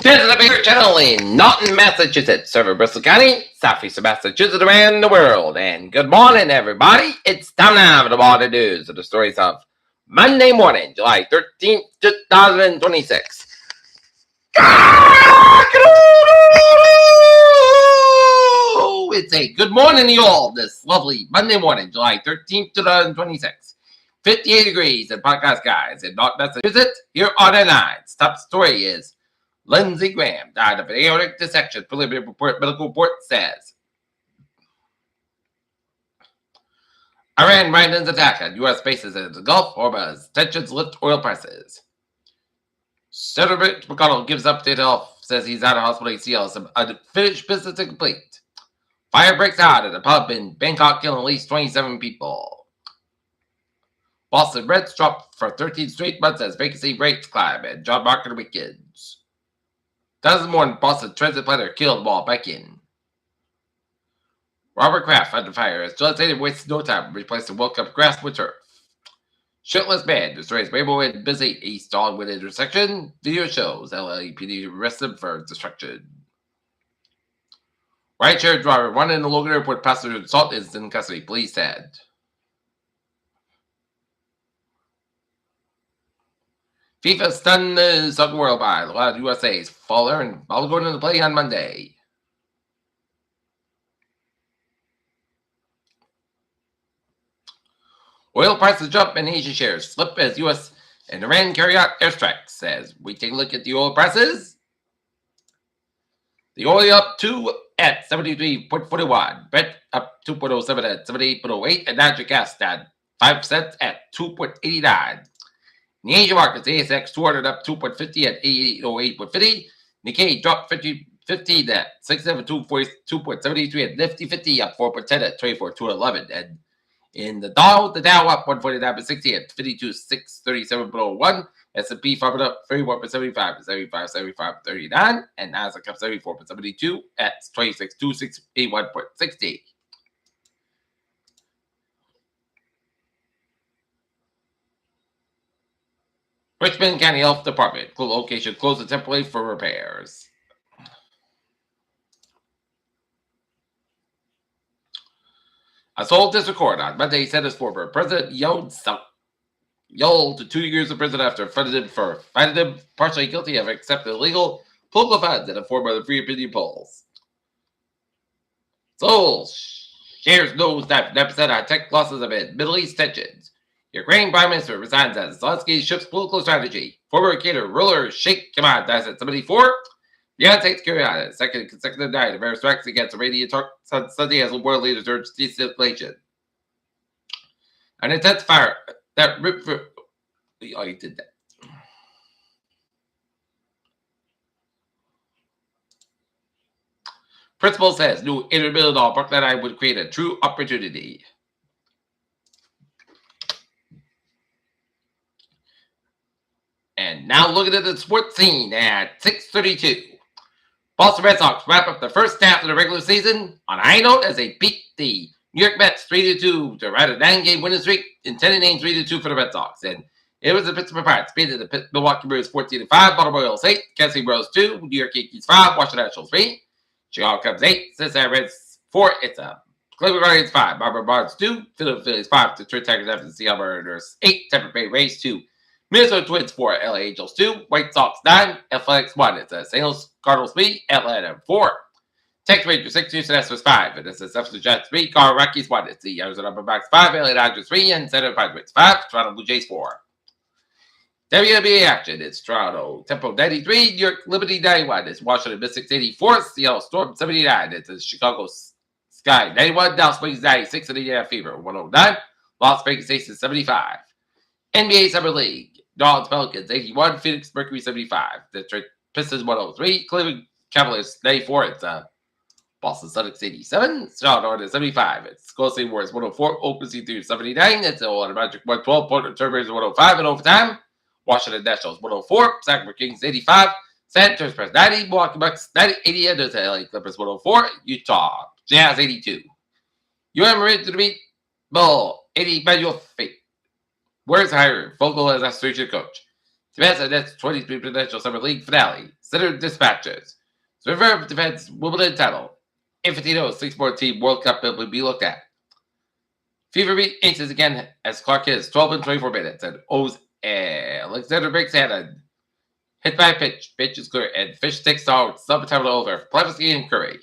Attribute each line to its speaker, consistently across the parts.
Speaker 1: This is the Bigger Channel in Norton, Massachusetts, server Bristol County, southeast of Massachusetts, around the world. And good morning, everybody. It's time now for the morning news of the stories of Monday morning, July 13th, 2026. It's a good morning to you all this lovely Monday morning, July 13th, 2026. 58 degrees in podcast skies in North Massachusetts. Here are the headlines. Top story is Lindsey Graham died of an aortic dissection. Preliminary report, medical report says Iran Biden's attack on U.S. bases in the Gulf. Hormuz tensions lift oil prices. Senator Mitch McConnell gives update health. Says he's out of hospital. He seals some unfinished business to complete. Fire breaks out at a pub in Bangkok, killing at least 27 people. Boston rents drop for 13 straight months as vacancy rates climb and job market weakens. Dozens more in Boston transit planner killed while biking. Robert Kraft under fire as Gillette wastes no time to replace the World Cup grass with turf. Shirtless man destroys rainbow in busy East Dogwood intersection. Video shows LAPD arrested for destruction. Rideshare driver running in the Logan Airport passenger assault is in custody, police said. FIFA stunned the soccer world by a lot of USA's faller and all going into play on Monday. Oil prices jump and Asian shares slip as U.S. and Iran carry out airstrikes. Says we take a look at the oil prices. The oil up 2 at 73.41. Brent up 2.07 at 78.08. And natural gas down 5 cents at 2.89. In the Asian markets, ASX 200 up 2.50 at 8808.50. Nikkei dropped 15 at 672.73 and Nifty 50 up 4.10 at 24.211. And in the Dow up 149.60 at 52.637.01. S&P 500 up 31.75 at 75.75.39. And Nasdaq up 74.72 at 26.2681.60. Richmond County Health Department location closed temporarily for repairs. A Seoul district court on Monday sentenced former President Yoon Suk-yeol to 2 years in prison after finding him partially guilty of accepting illegal political funds in the form of the free opinion polls. Seoul shares nosedive 9% on tech losses amid Middle East tensions. Ukraine Prime Minister resigns as Zelensky shifts political strategy. Former Qatar ruler Sheikh Hamad dies at 74. The United States carried out its second consecutive night of air strikes against Iranian Sunday as world leaders urged de-escalation. An intense fire that ripped through. Oh, he did that. Principal says new $800 million Brooklyn Eye would create a true opportunity. And now looking at the sports scene at 6:32. Boston Red Sox wrap up the first half of the regular season on a high note as they beat the New York Mets 3-2 to ride a 9-game winning streak in 10 innings 3-2 for the Red Sox. And it was the Pittsburgh Pirates beating the Milwaukee Brewers 14-5, Baltimore Orioles 8, Kansas City Royals 2, New York Yankees 5, Washington Nationals 3, Chicago Cubs 8, Cincinnati Reds 4. It's a Cleveland Guardians 5, Barbara Barnes 2, Philadelphia Phillies 5, Detroit Tigers 7, Seattle Mariners 8, Tampa Bay Rays 2. Minnesota Twins 4, LA Angels 2, White Sox 9, Athletics 1. It's a St. Louis Cardinals 3, Atlanta 4. Texas Rangers 6, Houston Astros 5, and it's the San Jets 3, Colorado Rockies 1. It's the Arizona Diamondbacks 5, LA Dodgers 3, and San Diego Padres 5, Toronto Blue Jays 4. WNBA action, it's Toronto Tempo 93, New York Liberty 91, it's Washington Mystics 84, Seattle Storm 79, it's the Chicago Sky 91, Dallas Wings 96, and Indiana Fever 109, Las Vegas Aces 75. NBA Summer League, Dallas Pelicans 81, Phoenix Mercury 75, Detroit Pistons 103, Cleveland Cavaliers 94, it's Boston Celtics 87, Charlotte Hornets 75, it's Golden State Warriors 104, OKC 379, it's Orlando Magic 112, Portland Trailblazers 105 in overtime, Washington Nationals 104, Sacramento Kings 85, San Antonio Spurs 90, Milwaukee Bucks 80, and the LA Clippers 104, Utah Jazz 82. UM to the beat, Bull 80, Manual Fate. Where's hiring? Vogel as associate coach. Defense and Nets 23 Presidential Summer League Finale. Center Dispatches. Survivor Defense Wimbledon title. Infantino 6-14 World Cup will be looked at. Fever beat Aces again as clock hits 12 and 24 minutes. And O's Alexander breaks hand and hit by a pitch. Pitch is clear and Fish takes out sub-time over. Plavsky and Curry.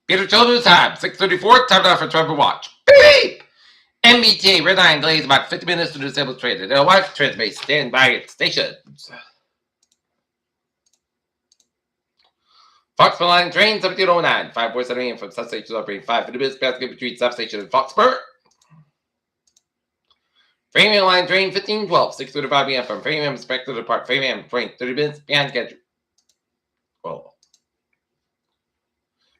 Speaker 1: Peter Children's time. 6:34. Time now for Trevor Watch. Beep! MBTA Red Line delays about 50 minutes to disable train. And their wife transmits stand by at stations. Foxborough Line train 1709. 547 a.m. from substation operating 5 minutes past between substation and Foxborough. Framingham Line train 1512. 6:35 p.m. from Framingham expected to depart Framingham train 30 minutes behind schedule. Well.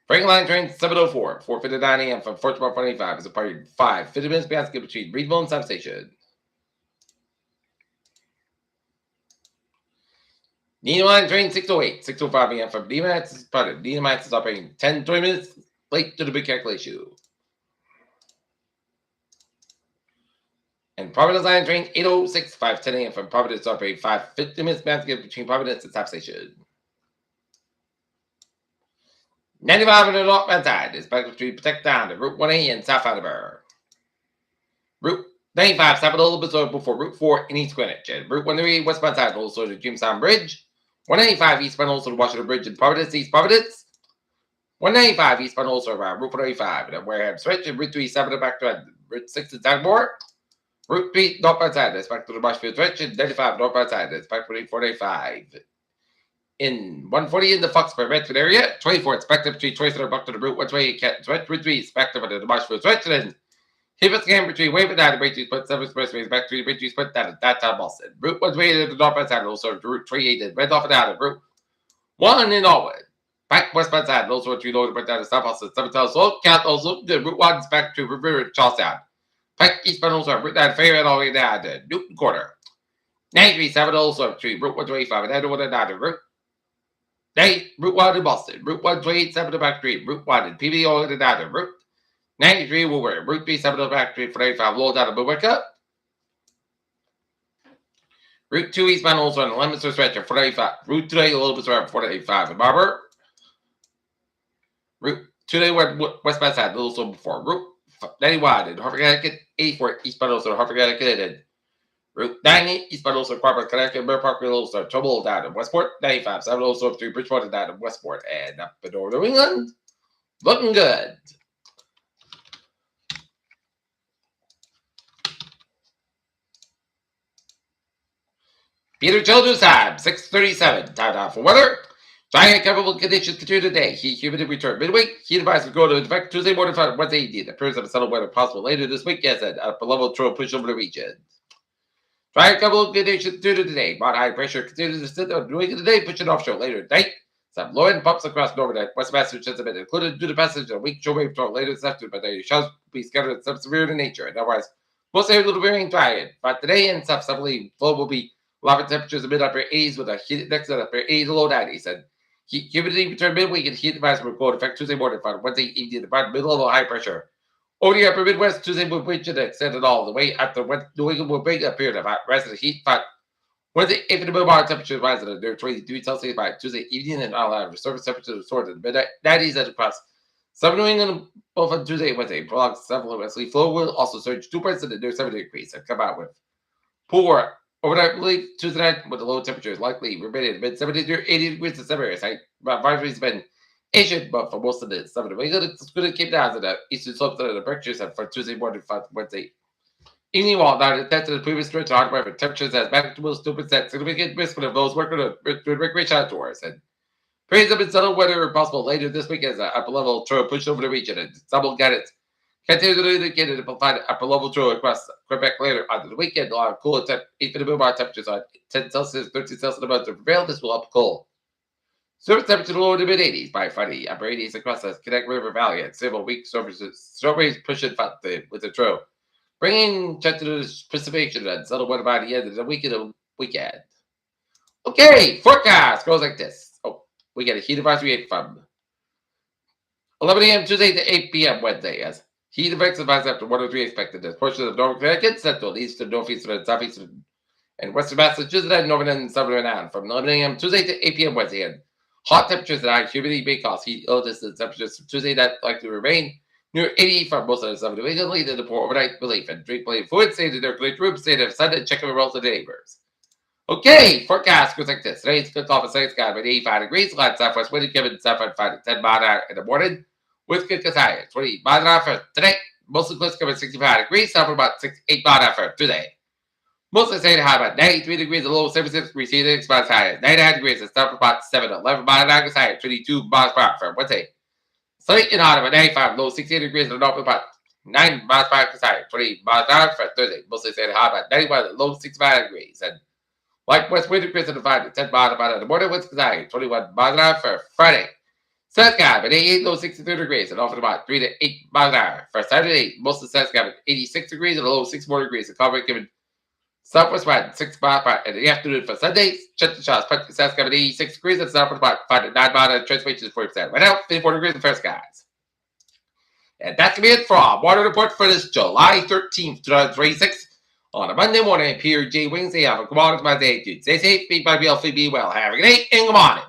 Speaker 1: Franklin Line train 704, 4:59 a.m. from Fort Smart 185 is departing 50 minutes behind schedule between Reedville and substation. Nina Line train 608, 6:05 a.m. from Nina is operating 20 minutes late to the big calculation. And Providence Line train 806, 5:10 a.m. from Providence operating 50 minutes behind schedule between Providence and substation. 95 on the northbound side is back between Protect Down to Route 1A and South Attleboro. Route 95 south of the Elizabeth before Route 4 in East Greenwich. And Route 138 westbound side also to Jamestown Bridge. 185 eastbound also to Washington Bridge in Providence, East Providence. 195 eastbound also around Route 185 and Wareham Stretch. And Route 3 south back to Route 6 in Dagmore. Route 3 northbound side is back to the Marshfield Stretch. And 95 northbound side is back to 485. In 140 in the Foxborough Redford area, 24 expected between 23 back to the Route 128 Canton Stretch, Route 3 expected to the Marshfield Stretch, and Hibbett Scan between Wayford and Bridge Split 7 Expressways back to the Bridge Split down at that time Boston. Route 128 in the northbound side, also Route 38 in Red off and down, and Route 1 in Norwood. Back westbound side, also 3 loaded back down to South Boston, 7 times slow, count also the Route 1 is back to River and Charlestown. Back eastbound also Route 9 Fair and all the way down to Newton Quarter. 93 7 also between Route 125 and Edward and down to Route 1 in Boston, Route 128, 7 to back 3, Route 1 in PB all in down to Route 93 Woolworth, Route 3, 7 to back 3, 485 low down to Billwicka. Route 2 eastbound also on the Leominster stretch of 485, Route 2 a little bit around 485 in Barber. Route 2 westbound side, also before Route 91 in Hartford, Connecticut, 84 eastbound also in Hartford, Connecticut, and Route 90 eastbound also Crawford, Connecticut, Bear Park, also Trouble down in Westport, 95, 7 also up through Bridgeport and down in Westport, and up in Northern New England. Looking good. Peter Children's time, 6:37. Time now for weather. Dry and comfortable conditions continue today. Heat, humidity return midweek. Heat advisory go into effect Tuesday morning, Wednesday evening. Appearance of settled weather possible later this week as an upper level throw push over the region. Dry and comfortable conditions due to today. Mount high pressure continues to sit on New England today, pushing offshore later tonight. Some low end pumps across northern West Massachusetts have been included due to passage of a weak shore wave throw later this afternoon, but the showers will be scattered and some severe in nature. And otherwise, most areas will be very dry. But today and subsequently, flow will be lava temperatures in mid-upper 80s with a heat index at upper 80s to low 90s. And humidity return midweek and heat advisory will go into effect Tuesday morning, Wednesday evening, about middle level high pressure. Over the upper Midwest, Tuesday will reach and extend it all the way after New England will bring a period of hot resident heat. But Wednesday, if the mid-bar temperatures rise at near 23 Celsius by Tuesday evening, and all average surface temperatures soar to the mid-90s and across some New England both on Tuesday and Wednesday. Prolonged several westerly flow will also surge 2% near 70 degrees and come out with poor overnight relief Tuesday night with the low temperatures likely remaining mid 70 to 80 degrees in some areas. Advisories have been issued, but for most of the southern New England, it's going to keep down to the eastern slopes of the temperatures and for Tuesday morning, Wednesday evening, while not attached to the previous stretch of hard weather temperatures as manageable 2% significant risk for those working on recreation outdoors. And periods of unsettled weather are possible later this week as an upper level throw push over the region, and some will get it. Continue to indicate that it will find upper level throw across Quebec later on the weekend. Cooler 8 for the mid-bar temperatures on 10 Celsius, 13 Celsius above the prevail. This will help cool. Surface temperature lower to mid 80s by Friday. Upper 80s across the Connecticut River Valley and several weak strawberries pushing with the throw. Bringing check to the precipitation and settle weather by the end of the weekend. Okay, forecast goes like this. Oh, we get a heat advisory from 11 a.m. Tuesday to 8 p.m. Wednesday as Heat effects advice after 103 expected. There's portions of northern Connecticut, central, eastern, northeastern, and southeastern, and western Massachusetts, and northern and southern Rhode from 11 a.m. Tuesday to 8 p.m. Wednesday. And hot temperatures and high humidity may cause heat illness. And temperatures from Tuesday that likely to remain near 80 for most of the southern New England, leading to poor overnight relief. And drink plenty of fluid, stay in their clear room, stay in Sunday, and check in with relative neighbors. Okay, forecast goes like this. Today's good off of 6 got about 85 degrees, light southwest wind, given southwest 5 to 10 mile an hour in the morning, with good high 20 mile an hour for today. Mostly close to 65 degrees, south about 8 mile an hour for today. Mostly staying high about 93 degrees, a low 76 degrees, season spots high 99 degrees, and south about 7 to 11 mile an hour high 22 miles per hour for Wednesday. Sunny and hot about 95, low 68 degrees, and north about 9 miles per hour high 20 miles an hour for Thursday. Mostly staying high about 91, low 65 degrees, and like west wind increase in the 5 to 10 miles an hour in the morning, winds high 21 miles an hour for Friday. Sun sky at 88, low 63 degrees, and often about 3 to 8 miles an hour. For Saturday, most of the sun sky at 86 degrees and a low 64 degrees. The cover given southwest wind 6 miles per hour in the afternoon. For Sunday, shut the shots, but the sun sky at 86 degrees and southwest about 5 to 9 miles an hour. Transmission is 40%. Right now, 54 degrees in fair skies. And that's going to be it for our water report for this July 13th, 2026. On a Monday morning, Pierre J. Wings, have a good morning to my day, dude. Stay safe, be well, have a good day, and good morning.